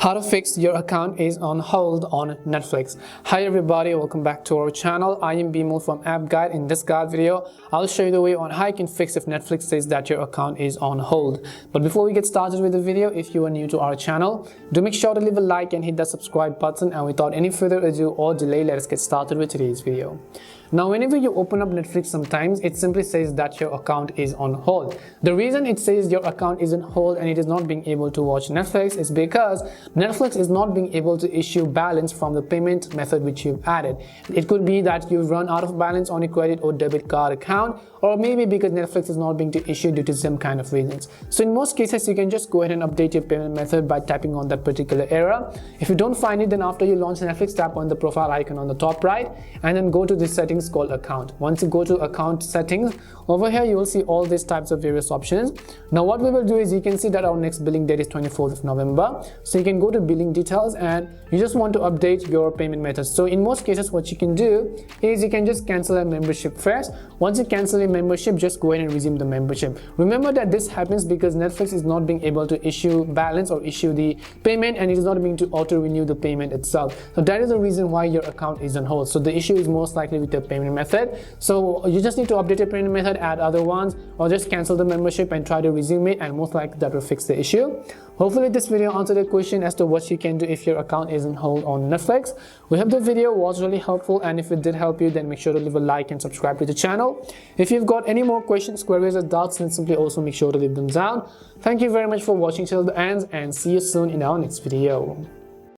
How to fix your account is on hold on Netflix. Hi everybody, welcome back to our channel. I am Bimal from App Guide. In this guide video, I'll show you the way on how you can fix if Netflix says that your account is on hold. But before we get started with the video, if you are new to our channel, do make sure to leave a like and hit that subscribe button. And without any further ado or delay, let us get started with today's video. Now, whenever you open up Netflix, sometimes it simply says that your account is on hold. The reason it says your account is on hold and it is not being able to watch Netflix is because Netflix is not being able to issue balance from the payment method which you've added. It could be that you've run out of balance on a credit or debit card account, or maybe because Netflix is not being to issue due to some kind of reasons. So in most cases, you can just go ahead and update your payment method by tapping on that particular error. If you don't find it, then after you launch Netflix, tap on the profile icon on the top right and then go to the settings called account. Once you go to account settings, over here you will see all these types of various options. Now what we will do is, you can see that our next billing date is 24th of November. So you can go to billing details and you just want to update your payment method. So in most cases, what you can do is you can just cancel a membership first. Once you cancel a membership, just go ahead and resume the membership. Remember that this happens because Netflix is not being able to issue balance or issue the payment, and it is not being to auto renew the payment itself. So that is the reason why your account is on hold. So the issue is most likely with your payment method. So you just need to update your payment method, add other ones, or just cancel the membership and try to resume it, and most likely that will fix the issue. Hopefully this video answered the question as to what you can do if your account is on hold on Netflix. We hope the video was really helpful, and if it did help you, then make sure to leave a like and subscribe to the channel. If you've got any more questions, queries, or doubts, then simply also make sure to leave them down. Thank you very much for watching till the end, and see you soon in our next video.